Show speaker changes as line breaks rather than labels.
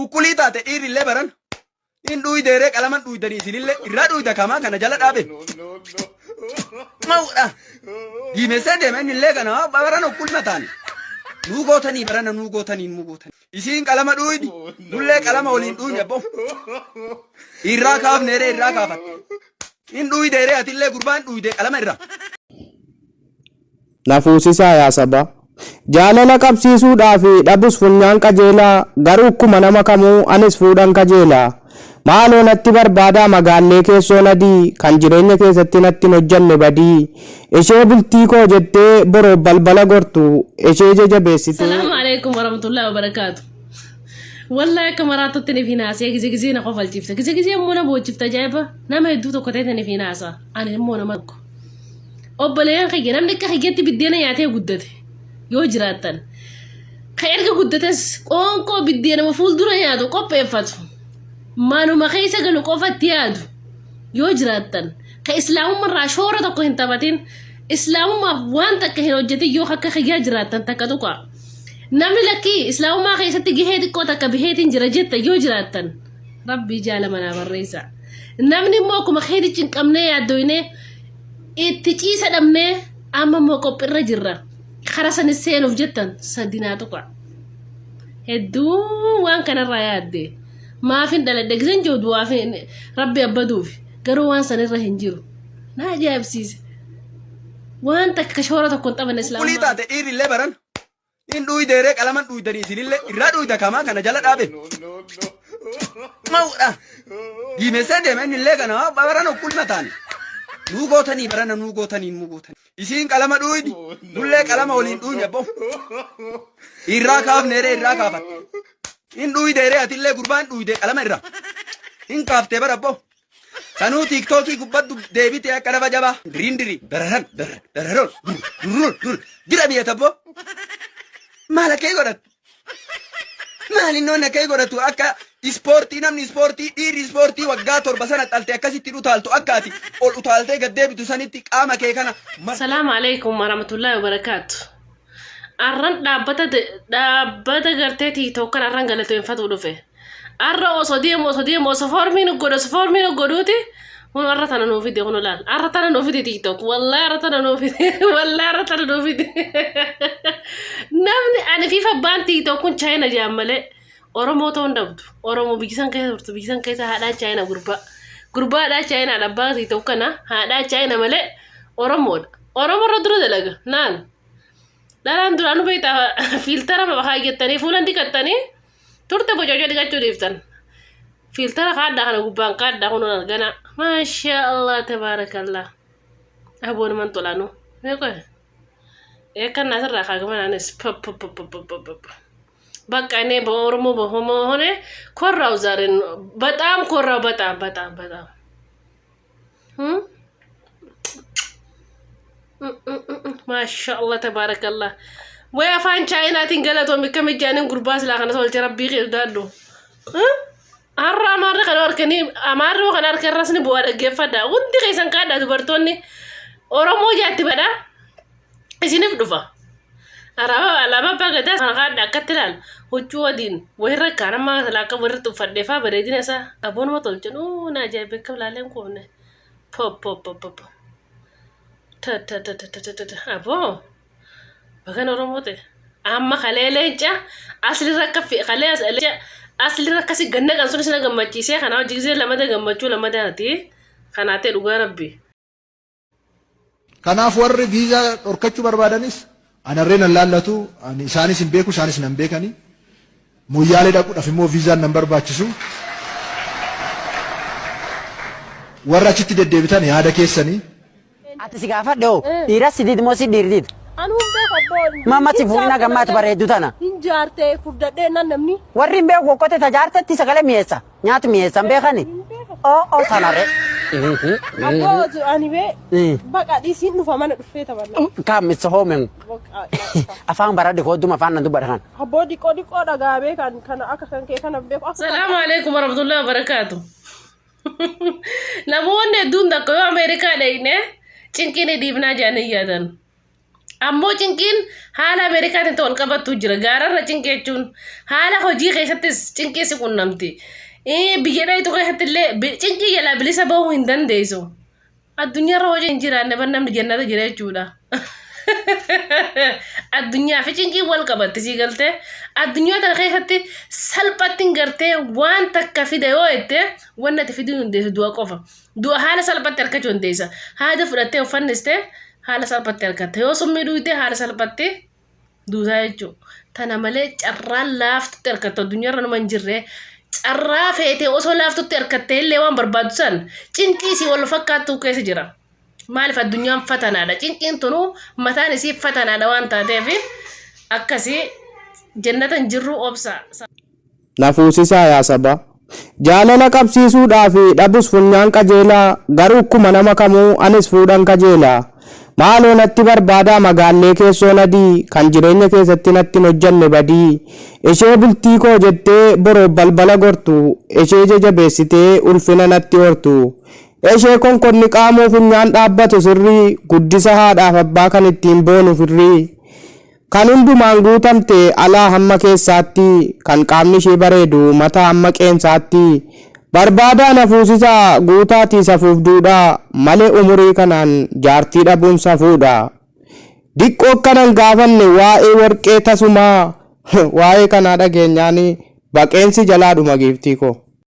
Ukulita te iri lebaran. In dui dere kalaman dui dari silille irra dui da kama kana jala dabe. Mau da. Gime sende men ille kana babaran ukul matan. Nu gotani barana nu gotani. Isin kalama dui di. Dulle kalama olin dui nyabo. Irra kaaf nere irra kaafat. In dui dere atille gurban dui de kalama irra.
Nafuusisaa yaa saba. Jaalala qabsiisuudhaa fi dhabus funyaan qajeelaa garuu akkuma nama kamuu anis fuudhan qajeelaa. Maaloo natti barbaadaa magaallee keessoo nadii kan jireenya keessatti natti hojjanne badii. Ishee bultii koo jettee boroo balbala gortu ishee jajabeessitu.
Salaamu alaikum warahmatullahi wabarakatuh. Wallahi akka maraatutti ni finaasee gizee na qofalchifte. Gizee immoo na boojjifte ajaa'iba. Nama hedduu tokko ta'e ni finaasa. Ani immoo nama tokko. Obboleeyyan kiyya namni akka kiyyaatti biddeena nyaatee guddate. Yoo jiraatan. Ka erga guddates qoonqoo biddeena fuuldura nyaatu qopheeffatu. Manuma keessa galu qofatti yaadu. Yoo jiraatan. Ka islaamummaa shoora tokko hin taphatin. Islaamummaaf waan takka hin hojjetin yoo akka kiyyaa jiraatan takka tuqa. Namni lakkii islaamummaa keessatti gahee xiqqoo takka biheetiin jira jetta yoo jiraatan. Rabbii jaala manaa barreessa. Namni immoo akkuma keedichi hin qabnee yaaddoyne itti ciisa dhabnee amma immoo qophirra jirra. Kara sanis seenuuf jettan sadinaa tuqa. Hedduu waan kanarraa yaadde. Maafin dhaladhe gisan joodu waafin rabbi abbaduuf garuu waan sanirra hin jiru. Na ajaa'ibsiise. Waan takka shoora tokko hin qaban islaamummaa.
Ukulita te iri lebaran. In dui dere kalaman dui dari silille irra dui da kama kana jala dabe. Mau da. Gime sende men ille kana babaran ukul matan. Nu gotani barana nu gotani. Isin kalama dui di. Dulle kalama olin dui nyabo. Irra kaaf nere irra kaafat. In dui dere atille gurban dui de kalama irra. In kaafte barabbo. Kanu TikToki gubbaddu deebite akka dafa jaba. Dirindiri dararan. Gira biya tabbo. Maala kee godhatu. Maali noonna kee godhatu akka ispoortii namni ispoortii dhiirri ispoortii waggaa torba sana dhalte akkasitti utaaltu akkaati ol utaaltee gad deebitu sanitti qaama kee kana.
Salaamu alaikum warahmatullahi wabarakatuh. Arran dhaabbata gartee TikTok kan arran galateeffatu dhufe. Arra osoo deemu osoo foormiin godhuuti. Kun arra tana nuu fide kun laal. Arra tana nuu fide TikTok. Wallahi arra tana nuu fide. Namni ani fifa baan TikTok kun China jaamale. Oromoo ta'uu dhabdu. Oromoo biyyisan keessa turtu. Biyyisan keessa haadhaa China gurbaa. Gurbaa haadhaa China dhabbaa TikTok kana haadhaa China malee Oromoodha. Oromoo irra dura dalaga. Naan. Daraan duraan beektaa filtara baay'attanii fuulan diqattanii turte bococoo dhiqachuu dhiiftan. Filtara kaaddaa kana gubbaan kaaddaa kun argana. Masha Allah tabarakallah. Aboon man tolanu. Meeqa? Eekan nasirraa kaagamanaanis bakka inni Oromoo bohomoo hone korraa uzaaren bataam korraa bataam. Masha Allah tabarakallah. Way afaan Chaayinaatiin galatoomii kamijjaanin gurbaa silaa kana tolche rabbii qeebdaadhu. Har'a amaarri kan harkanii amaarri kan harka irraasni bu'aa dhaggeeffadha. Hundi keessan kaadhaa dubartoonni Oromoo jaatti badha. Isiniif dhufa. Alaabaa abbaa gadaa kana kaadhaa akkatti ilaal. Huccuu wadiin wayirra kaanamaa laakka wayirratti uffadheefaa bareedina isaa aboonuma tolchan. Na ajaa'iba akka ilaaleen koofne. Aboo. Bagan Oromoo ta'e. Amma kalee leenca aslirra akka kalee aslirra akkasi ganna kan sun isina gammachiisee kana hojii gisee lamada gammachuu lamada ati kana ta'e dhugaa rabbi.
Kanaaf warri viizaa dhorkachuu barbaadanis anarreen allaallatu ani isaanis hin beeku isaanis nan beekani. Moyyaalee dhaquudhaaf immoo viizaan nan barbaachisu. Warra achitti deddeebitan yaada keessanii.
Ati si gaafadhu dhiira sidiid moo si dhiirdiid?
Anuu beeka booli.
Mama si fuudhina gammaatti bareeddu tana.
Injaartee furdadhee nan namni.
Warri hin beeku qoqqote tajaartetti sagalee mi'eessa. Nyaatu mi'eessa hin beekani? Oo tanarre.
Abbootu ani bee baqa dhiisiin dhufa mana dhuffee taphanna.
Kaamissa hoomen. Afaan baradhi koodduma afaan nan dubbadha kan.
Abboo dhiqoo dhagaabee kan akka kan kee kana beeku.
Salaamu alaikum warahmatullahi wabarakatuh. Namoonni hedduun takka yoo Ameerikaa dhaqne cinqii ni dhiibnaa jedhanii yaadan. Ammoo cinqiin haala Ameerikaatiin wal qabattu jira. Gaararra cinqii jechuun haala hojii keessattis cinqii si qunnamti. Biyya dhayitu keessatti illee cinqii jalaa bilisa bahuu hin dandeessu. Addunyaarra hojii hin jiraanne namni jannata jira jechuudha. Addunyaa fi cinqii wal qabatti sii galtee addunyaa kana keessatti salphatti gartee waan takka fide yoo jette waan ati fiduu dandeessu du'a qofa. Du'a haala salphatti argachuu dandeessa. Haada fudhattee uffannistee haala salphatti argatta. Yoo summii dhuydee haala salphatti duutaa jechuudha. Tana malee carraan laaftutti argatta addunyaarra nama hin jirre. Carraa feetee osoo laaftutti argattee illee waan barbaadu san cinqii si wal fakkaattu keessa jira. Maaliif addunyaan fatanaadha. Cinqiin tunuu mataan isii fatanaadha waan taateef akkasii jannata hin jirru obsa.
Nafuusisaa yaa saba. Jaalala qabsiisuudhaa fi dhabus funyaan qajeelaa garuu akkuma nama kamuu anis fuudhan qajeelaa. Maaloo natti barbaadaa magaallee keessoon adii kan jireenya keessatti natti hin hojjanne badii. Ishee bultii koo jettee boroo balbala gortu ishee jajabeessitee ulfina natti hortu. Ishee konkonni qaamoo funyaan dhaabbatu sirrii guddisa haadhaaf abbaa kan ittiin boonu firrii. Kan hundumaan guutamte alaa hamma keessaatti kan qaamni ishee bareedu mataa hamma qeensaatti. Barbaadaa nafuusisaa guutaatii safuuf duudhaa malee umurii kanaan jaartii dhabuun safuudha. Diqqoo akkanan gaafanne waa'ee warqee tasumaa waa'ee kanaa dhageenyaan baqeensi jalaa dhuma giiftii koo.